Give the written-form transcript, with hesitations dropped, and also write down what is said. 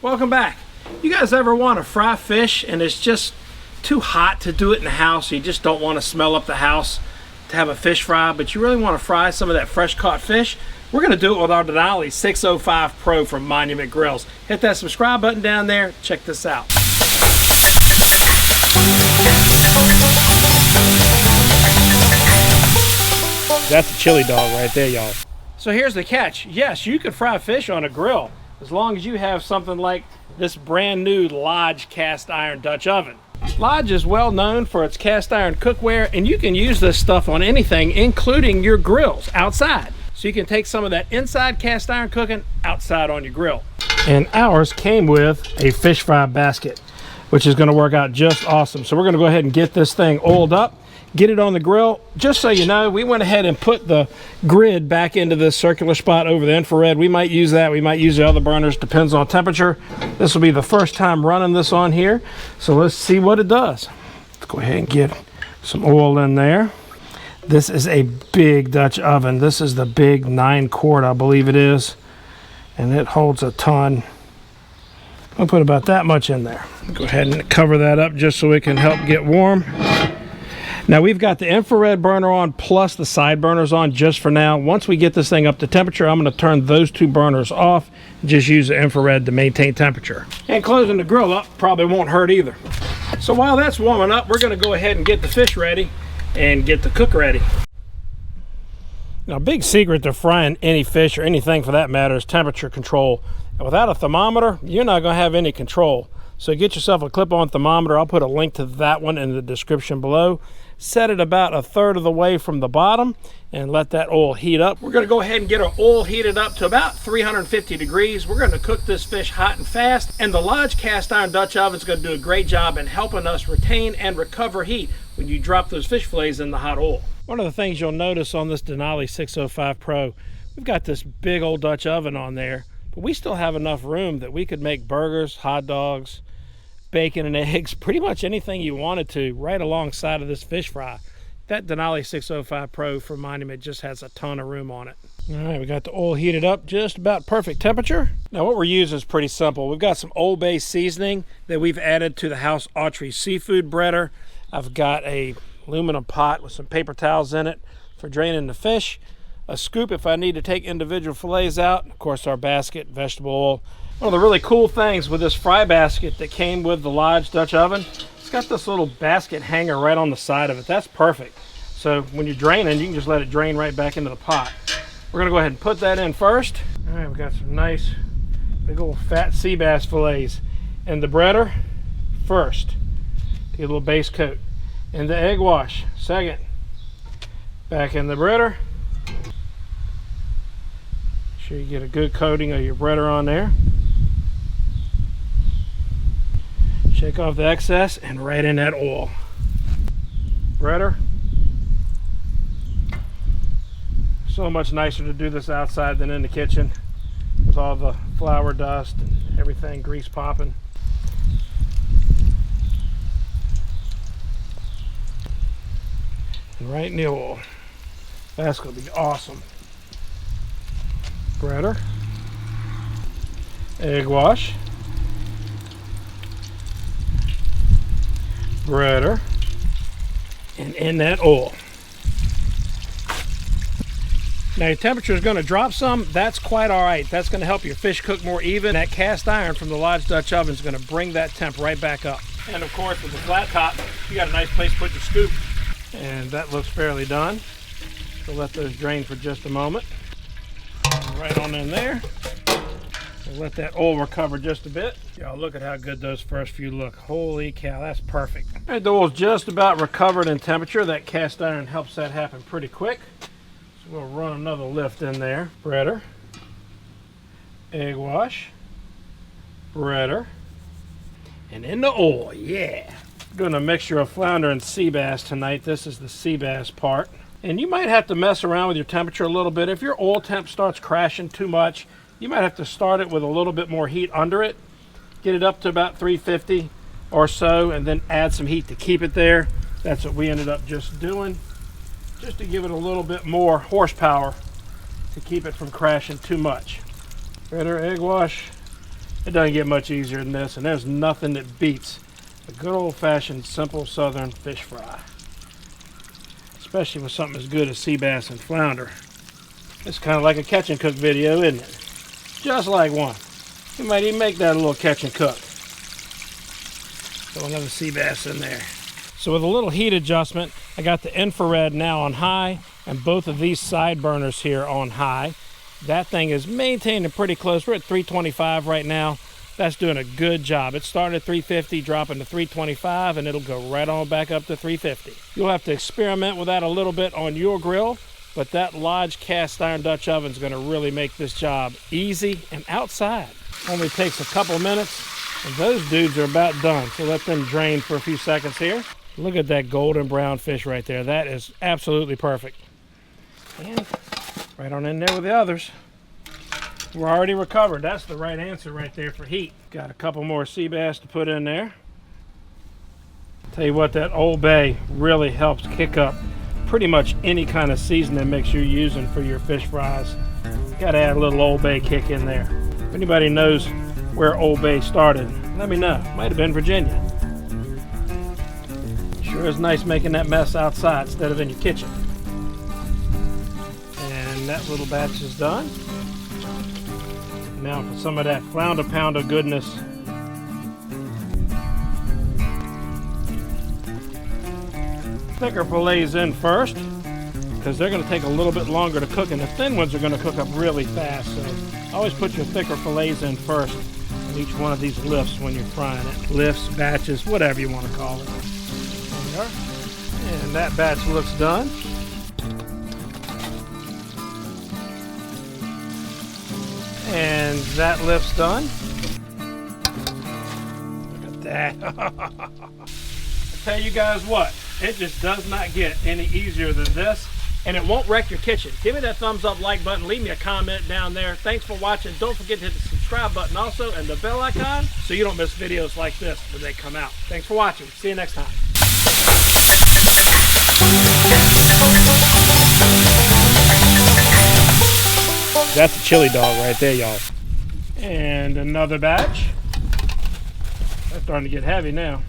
Welcome back. You guys ever want to fry fish and it's just too hot to do it in the house? You just don't want to smell up the house to have a fish fry, but you really want to fry some of that fresh caught fish? We're going to do it with our Denali 605 Pro from Monument Grills. Hit that subscribe button down there. Check this out. That's a chili dog right there, y'all. So here's the catch. Yes, you can fry fish on a grill as long as you have something like this brand new Lodge cast iron Dutch oven. Lodge is well known for its cast iron cookware, and you can use this stuff on anything, including your grills outside. So you can take some of that inside cast iron cooking outside on your grill. And ours came with a fish fry basket, which is going to work out just awesome. So we're going to go ahead and get this thing oiled up, get it on the grill. Just so you know, we went ahead and put the grid back into this circular spot over the infrared. We might use that, we might use the other burners, depends on temperature. This will be the first time running this on here, so let's see what it does. Let's go ahead and get some oil in there. This is a big Dutch oven. This is the big 9-quart, I believe it is, and it holds a ton. I'll put about that much in there. Go ahead and cover that up just so it can help get warm. Now we've got the infrared burner on plus the side burners on just for now. Once we get this thing up to temperature, I'm going to turn those two burners off and just use the infrared to maintain temperature. And closing the grill up probably won't hurt either. So while that's warming up, we're going to go ahead and get the fish ready and get the cook ready. Now, big secret to frying any fish or anything for that matter is temperature control. And without a thermometer, you're not going to have any control. So get yourself a clip-on thermometer. I'll put a link to that one in the description below. Set it about 1/3 of the way from the bottom and let that oil heat up. We're going to go ahead and get our oil heated up to about 350 degrees. We're going to cook this fish hot and fast, and the Lodge cast iron Dutch oven is going to do a great job in helping us retain and recover heat when you drop those fish fillets in the hot oil. One of the things you'll notice on this Denali 605 Pro, we've got this big old Dutch oven on there, but we still have enough room that we could make burgers, hot dogs, bacon and eggs, pretty much anything you wanted to right alongside of this fish fry. That Denali 605 Pro from Monument just has a ton of room on it. All right, we got the oil heated up, just about perfect temperature. Now what we're using is pretty simple. We've got some Old Bay seasoning that we've added to the House Autry seafood breader. I've got a aluminum pot with some paper towels in it for draining the fish, a scoop if I need to take individual fillets out, of course our basket, vegetable oil. One of the really cool things with this fry basket that came with the Lodge Dutch oven, it's got this little basket hanger right on the side of it. That's perfect. So when you're draining, you can just let it drain right back into the pot. We're gonna go ahead and put that in first. All right, we've got some nice big old fat sea bass fillets in the breader first to get a little base coat. In the egg wash second. Back in the breader. Make sure you get a good coating of your breader on there. Shake off the excess and right in that oil. Breader. So much nicer to do this outside than in the kitchen with all the flour dust and everything grease popping. And right in the oil. That's going to be awesome. Breader. Egg wash. Breader, and in that oil. Now your temperature is going to drop some. That's quite all right. That's going to help your fish cook more even. That cast iron from the Lodge Dutch oven is going to bring that temp right back up. And of course with the flat top, you got a nice place to put your scoop. And that looks fairly done. So let those drain for just a moment. Right on in there. We'll let that oil recover just a bit. Y'all look at how good those first few look. Holy cow, that's perfect. All right, the oil's just about recovered in temperature. That cast iron helps that happen pretty quick. So we'll run another lift in there. Breader. Egg wash. Breader. And in the oil, yeah. Doing a mixture of flounder and sea bass tonight. This is the sea bass part. And you might have to mess around with your temperature a little bit. If your oil temp starts crashing too much, you might have to start it with a little bit more heat under it. Get it up to about 350 or so, and then add some heat to keep it there. That's what we ended up just doing, just to give it a little bit more horsepower to keep it from crashing too much. Breader, egg wash, It doesn't get much easier than this, and there's nothing that beats a good old-fashioned simple southern fish fry, especially with something as good as sea bass and flounder. It's kind of like a catch and cook video, isn't it? Just like one. You might even make that a little catch and cook. Throw another sea bass in there. So with a little heat adjustment, I got the infrared now on high and both of these side burners here on high. That thing is maintaining pretty close. We're at 325 right now. That's doing a good job. It started at 350, dropping to 325, and it'll go right on back up to 350. You'll have to experiment with that a little bit on your grill, but that Lodge cast iron Dutch oven is going to really make this job easy and outside. Only takes a couple minutes, and those dudes are about done. So let them drain for a few seconds here. Look at that golden brown fish right there. That is absolutely perfect. And right on in there with the others. We're already recovered. That's the right answer right there for heat. Got a couple more sea bass to put in there. Tell you what, that Old Bay really helps kick up pretty much any kind of seasoning mix you're using for your fish fries. Got to add a little Old Bay kick in there. If anybody knows where Old Bay started, let me know. Might have been Virginia. Sure is nice making that mess outside instead of in your kitchen. And that little batch is done. Now for some of that flounder pounder goodness. Thicker fillets in first, because they're going to take a little bit longer to cook, and the thin ones are going to cook up really fast. So always put your thicker fillets in first in each one of these lifts when you're frying it. Lifts, batches, whatever you want to call it. There we are. And that batch looks done. And that lift's done. Look at that. I tell you guys what, it just does not get any easier than this, and it won't wreck your kitchen. Give me that thumbs up like button, leave me a comment down there. Thanks for watching. Don't forget to hit the subscribe button also and the bell icon so you don't miss videos like this when they come out. Thanks for watching. See you next time. That's a chili dog right there, y'all. And another batch. That's starting to get heavy now.